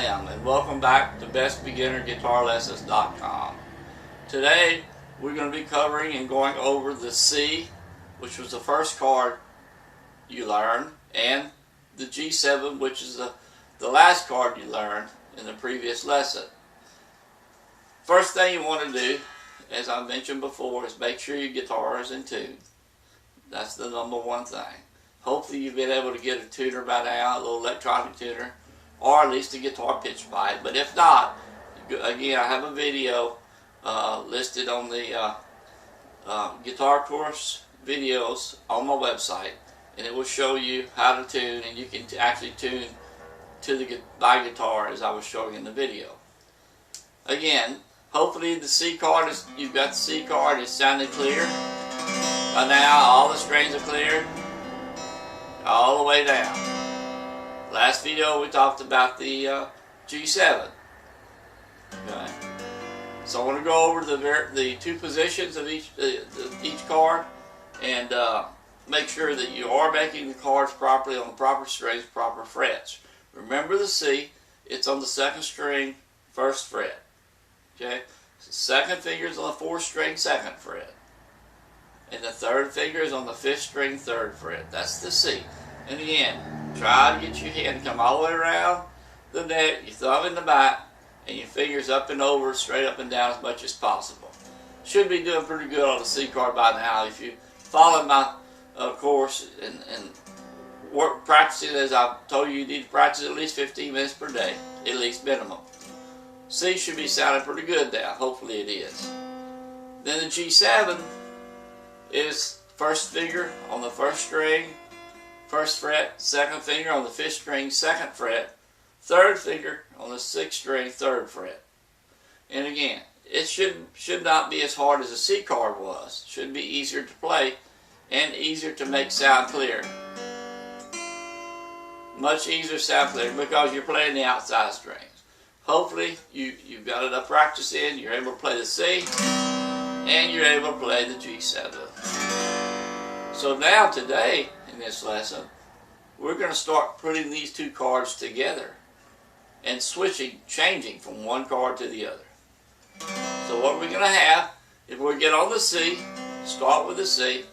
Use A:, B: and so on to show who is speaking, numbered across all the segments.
A: Sam, and welcome back to bestbeginnerguitarlessons.com. Today we're going to be covering and going over the C, which was the first chord you learned, and the G7, which is the last chord you learned in the previous lesson. First thing you want to do, as I mentioned before, is make sure your guitar is in tune. That's the number one thing. Hopefully you've been able to get a tuner by now, a little electronic tuner, or at least a guitar pitch pipe. But if not, again, I have a video listed on the guitar course videos on my website, and it will show you how to tune, and you can actually tune to my guitar as I was showing in the video. Again, hopefully the C chord you've got the C chord is sounding clear. By now, all the strings are cleared, all the way down. Last video we talked about the G7. Okay. So I want to go over the two positions of each chord, and make sure that you are making the chords properly on the proper strings, proper frets. Remember the C, it's on the second string, first fret. Okay, second finger is on the fourth string, second fret, and the third finger is on the fifth string, third fret. That's the C. And again, try to get your hand to come all the way around the neck, your thumb in the back, and your fingers up and over, straight up and down as much as possible. Should be doing pretty good on the C chord by now. If you follow my course and work practicing as I've told you, you need to practice at least 15 minutes per day, at least minimum. C should be sounding pretty good now. Hopefully it is. Then the G7 is first finger on the first string, first fret, second finger on the fifth string, second fret, third finger on the sixth string, third fret. And again, it should not be as hard as the C chord was. It should be easier to play and easier to make sound clear. Much easier to sound clear because you're playing the outside strings. Hopefully you've got enough practice in, you're able to play the C, and you're able to play the G7. So now today, in this lesson, we're going to start putting these two chords together and changing from one chord to the other. So what we're going to have, if we get on the C, start with the C.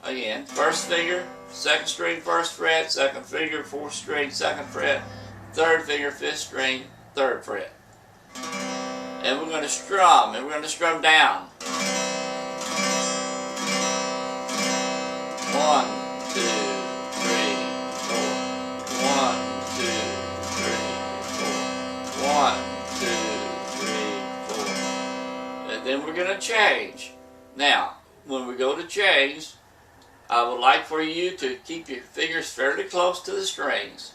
A: Again, first finger, second string, first fret, second finger, fourth string, second fret, third finger, fifth string, third fret. And we're going to strum, and we're going to strum down. 1, 2, 3, 4. 1, 2, 3, 4. 1, 2, 3, 4. And then we're going to change. Now, when we go to change, I would like for you to keep your fingers fairly close to the strings.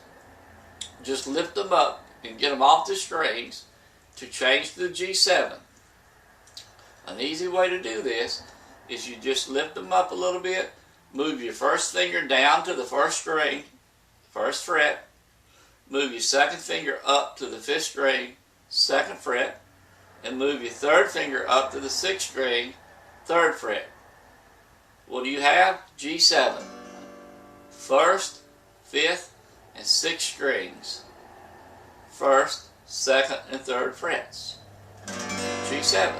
A: Just lift them up and get them off the strings to change to the G7. An easy way to do this is you just lift them up a little bit, move your first finger down to the first string, first fret, move your second finger up to the fifth string, second fret, and move your third finger up to the sixth string, third fret. What do you have? G7. First, fifth, and sixth strings. First, second, and third frets. G7.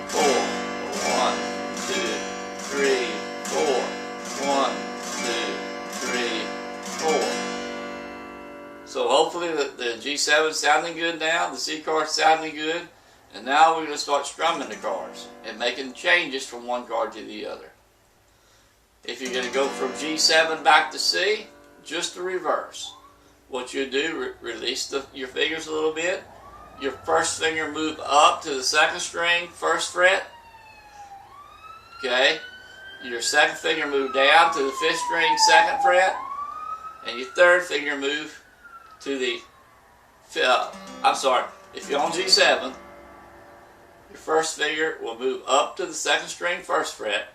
A: 4. 1, 2, 3, 4. 1, 2, 3, 4. So hopefully the G7 is sounding good now, the C chord is sounding good, and now we're going to start strumming the chords and making changes from one chord to the other. If you're going to go from G7 back to C, just the reverse. What you do, release your fingers a little bit. Your first finger move up to the second string, first fret. Okay. Your second finger move down to the fifth string, second fret. And your third finger move to the, if you're on G7, your first finger will move up to the second string, first fret.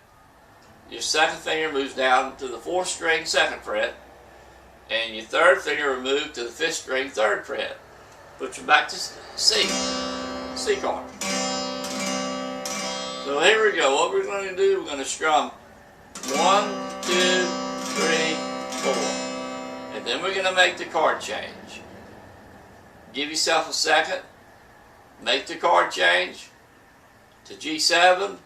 A: Your second finger moves down to the fourth string, second fret. And your third finger will move to the fifth string, third fret. Put you back to C chord. So here we go. What we're going to do, we're going to strum 1, 2, 3, 4. And then we're going to make the chord change. give yourself a second, make the chord change to G7.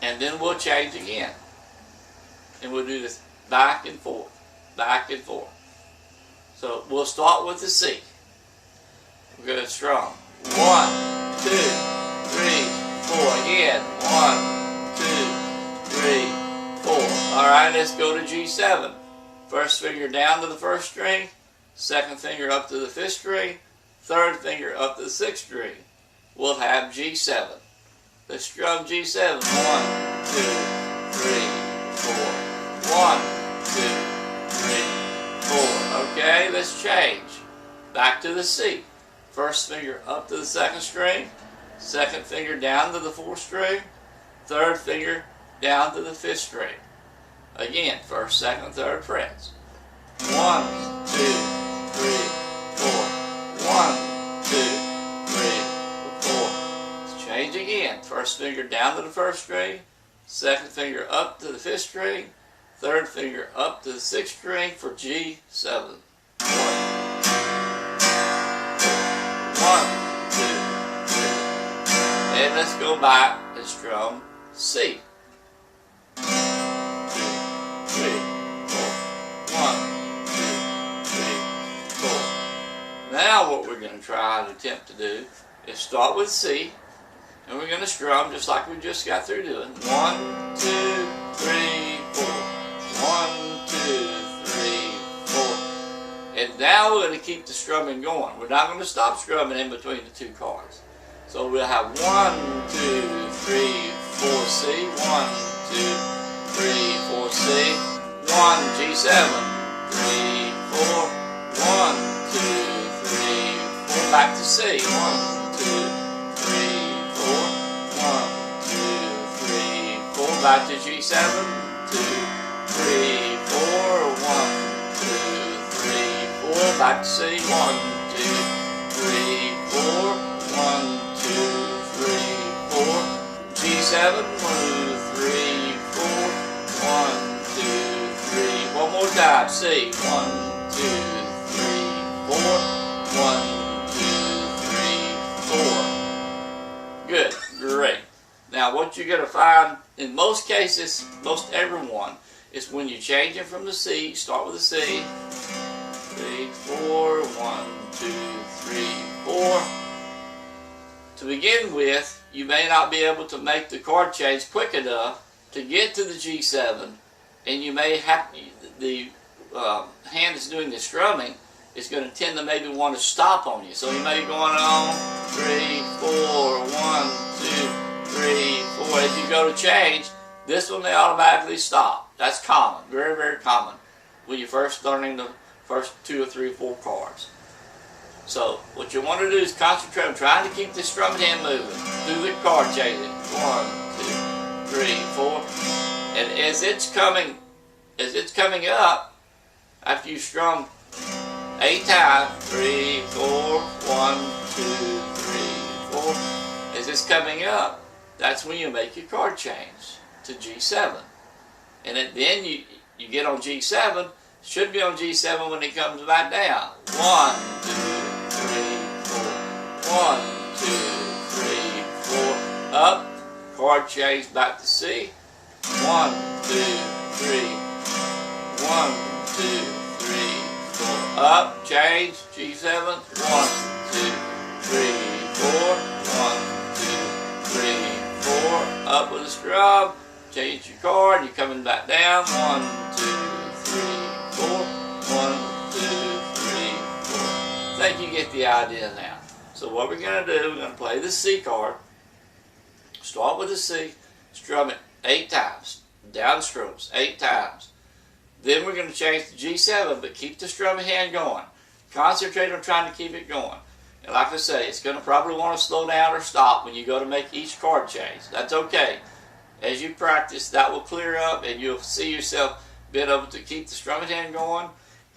A: And then we'll change again. And we'll do this back and forth, back and forth. So we'll start with the C. We're going to strum 1, 2, 3, 4. Again, 1, 2, 3, 4. Alright, let's go to G7. First finger down to the first string, second finger up to the fifth string, third finger up to the sixth string. We'll have G7. Let's strum G7. 1, 2, 3, 4. 1, 2, 3, 4. Okay, let's change. Back to the C. First finger up to the second string, second finger down to the fourth string, third finger down to the fifth string. Again, first, second, third frets. 1, 2, 3, 4. 1, 2, 3, 4. Let's change again. First finger down to the first string, second finger up to the fifth string, third finger up to the sixth string for G7. 1, 2, 3. And let's go back and strum C. 2, 3, 4. 1, 2, 3, 4. Now what we're going to try and attempt to do is start with C, and we're going to strum just like we just got through doing. 1, 2, 3, 4. 1, 2, 3, 4. And now we're going to keep the strumming going. We're not going to stop strumming in between the two chords. So we'll have 1, 2, 3, 4, C. 1, 2, 3, 4, C. 1, G7. 3, 4. 1, 2, 3, 4. Back to C. 1, 2, 3, 4. 1, 2, 3, 4. Back to G7. 2, 3, 4. 1, 2, 3, 4. Back to C. 1, 2, 3, 4. 1, 2, 3, 4. G7. 1, 2, 3, 4. 1, 2, 3. One more time. C. 1, 2, 3, 4. 1, 2, 3, 4. Good. Great. Now what you're going to find in most cases, most everyone, is when you change it from the C, start with the C. 3, 4, 1, 2, 3, 4. To begin with, you may not be able to make the chord change quick enough to get to the G7, and you may have, the hand that's doing the strumming is going to tend to maybe want to stop on you. So you may be going on 3, 4, 1, 2, 3, 4. As you go to change, this one may automatically stop. That's common, very, very common when you're first learning the first 2 or 3 or 4 chords. So what you want to do is concentrate on trying to keep the strumming hand moving through the chord changing. 1, 2, 3, 4. And as it's coming up, after you strum 8 times, 3, 4, 1, 2, 3, 4. As it's coming up, that's when you make your chord change to G7. And then you get on G7, should be on G7 when it comes back down. 1, 2, 3, 4. 1, 2, 3, 4. Up, chord change back to C. 1, 2, 3. 1, 2, 3, 4. Up, change, G7. 1, 2, 3, 4. 1, 2, 3, 4. Up with a strum. Change your chord. You're coming back down. 1, 2, 3, 4. 1, 2, 3, 4. I think you get the idea now. So what we're going to do, we're going to play the C chord. Start with the C. Strum it 8 times. Down strokes 8 times. Then we're going to change to G7, but keep the strumming hand going. Concentrate on trying to keep it going. And like I say, it's going to probably want to slow down or stop when you go to make each chord change. That's okay. As you practice, that will clear up and you'll see yourself being able to keep the strumming hand going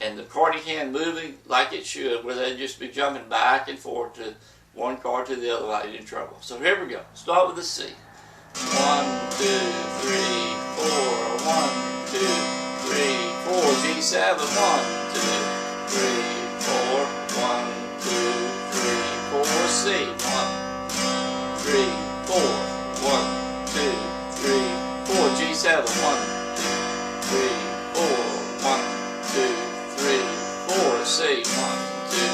A: and the chording hand moving like it should, where they just be jumping back and forth to one chord to the other without getting in trouble. So here we go. Start with the C. 1, 2, 3, 4. 1, 2, G7, 1, 2, 3, 4, 1, 2, 3, 4, C, 1, 3, 4, 1, 2, 3, 4, G7, 1, 2, 3, 4, 1, 2, 3, 4, C, 1, 2,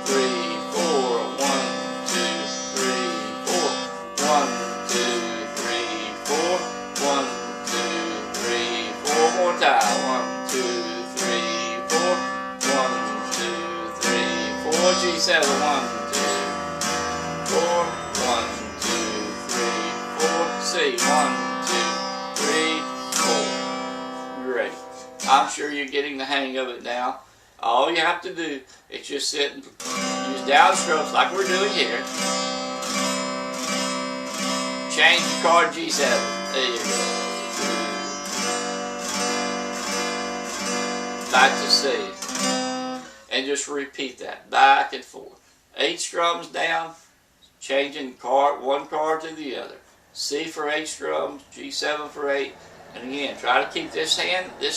A: 3, 4, 1, 2, 3, 4, 1, 2, 3, 4, 1, 2, 3, 4, more time, 1, 2, 3, 4, 1, 2, 3, 4, G7, 1, 2, 4, 1, 2, 3, 4, C, 1, 2, 3, 4. Great. I'm sure you're getting the hang of it now. All you have to do is just sit and use downstrokes like we're doing here. Change the chord G7. There you go. Back to C. And just repeat that back and forth. 8 strums down, changing one chord to the other. C for 8 strums, G7 for 8. And again, try to keep this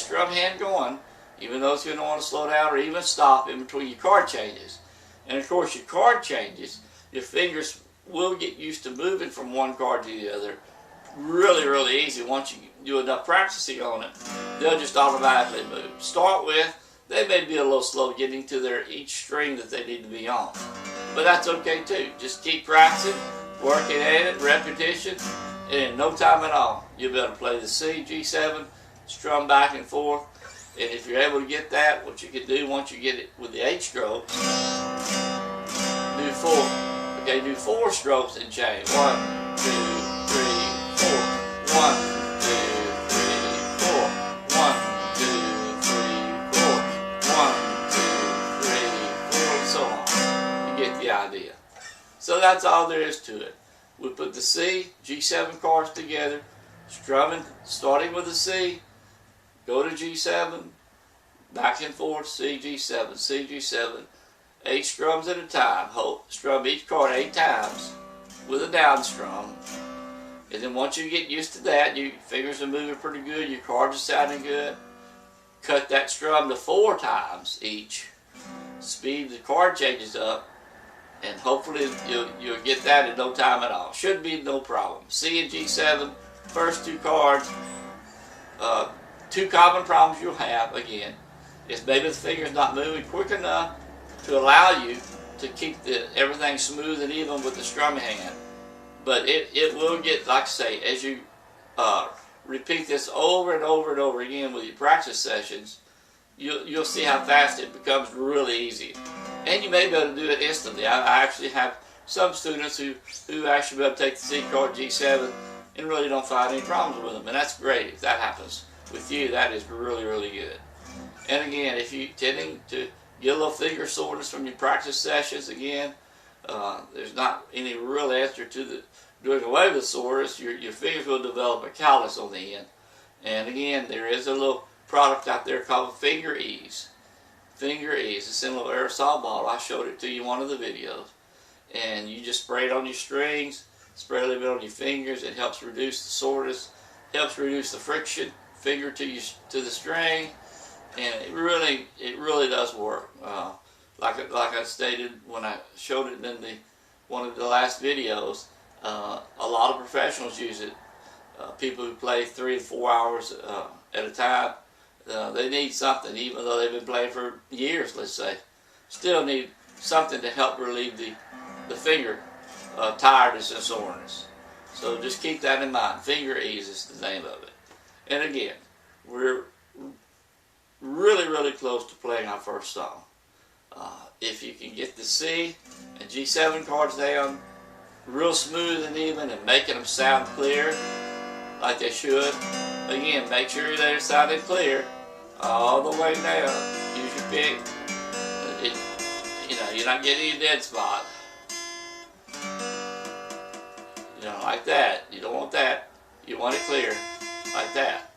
A: strum hand going, even though it's going to want to slow down or even stop in between your chord changes. And of course, your chord changes, your fingers will get used to moving from one chord to the other really, really easy. Once you do enough practicing on it, they'll just automatically move. Start with, they may be a little slow getting to their each string that they need to be on. But that's okay too. Just keep practicing, working at it, repetition, and in no time at all, you'll be able to play the C, G7, strum back and forth. And if you're able to get that, what you can do once you get it with the 8 strokes, do 4. Okay, do 4 strokes and change. 1, 2, 3, 4. 1, 2, 3, 4. 1, 2, 3, 4. 1, 2, 3, 4, and so on. You get the idea. So that's all there is to it. We put the C, G7 chords together, strumming, starting with the C, go to G7, back and forth, C, G7, C, G7, 8 strums at a time. Strum each chord 8 times with a down strum. And then once you get used to that, your fingers are moving pretty good, your chords are sounding good, cut that strum to 4 times each. Speed the chord changes up, and hopefully you'll get that in no time at all. Should be no problem. C and G7, first 2 chords. 2 common problems you'll have, again, is maybe the finger's not moving quick enough to allow you to keep everything smooth and even with the strumming hand. But it will get, like I say, as you repeat this over and over and over again with your practice sessions, you'll see how fast it becomes really easy. And you may be able to do it instantly. I actually have some students who actually be able to take the C chord G7 and really don't find any problems with them. And that's great if that happens with you. That is really, really good. And again, if you're tending to get a little finger soreness from your practice sessions, again, there's not any real answer to doing away with soreness. Your fingers will develop a callus on the end. And again, there is a little product out there called Finger Ease. Finger Ease. It's in a little aerosol bottle. I showed it to you in one of the videos. And you just spray it on your strings, spray a little bit on your fingers. It helps reduce the soreness, helps reduce the friction, finger to the string, and it really does work. Like I stated when I showed it in one of the last videos, a lot of professionals use it. People who play 3 to 4 hours at a time, they need something, even though they've been playing for years, let's say. Still need something to help relieve the finger tiredness and soreness. So just keep that in mind. Finger Ease is the name of it. And again, we're really, really close to playing our first song. If you can get the C and G7 chords down real smooth and even and making them sound clear like they should, again, make sure they're sounding clear all the way down. Use your pick. You're not getting any dead spot. Like that. You don't want that. You want it clear, like that.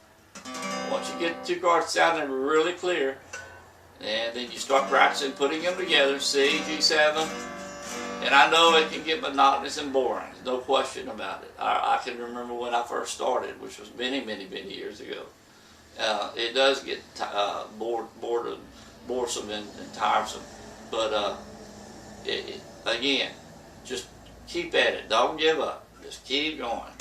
A: Once you get the 2 chords sounding really clear, and then you start practicing putting them together, C, G7, and I know it can get monotonous and boring, no question about it. I can remember when I first started, which was many, many, many years ago. It does get boresome and tiresome, but again, just keep at it. Don't give up. Just keep going.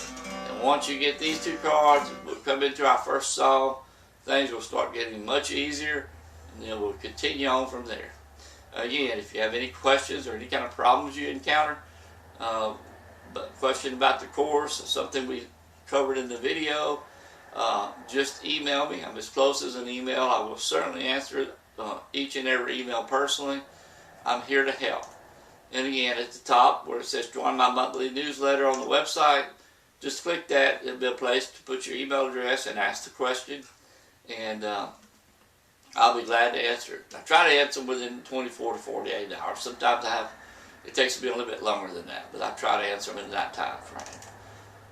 A: And once you get these two cards, we'll come into our first song. Things will start getting much easier, and then we'll continue on from there. Again, if you have any questions or any kind of problems you encounter, but question about the course or something we covered in the video, just email me. I'm as close as an email. I will certainly answer each and every email personally. I'm here to help. And again, at the top where it says join my monthly newsletter on the website, just click that. It'll be a place to put your email address and ask the question. And I'll be glad to answer it. I try to answer within 24 to 48 hours. Sometimes it takes me a little bit longer than that, but I try to answer them in that time frame.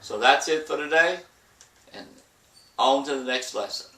A: So that's it for today, and on to the next lesson.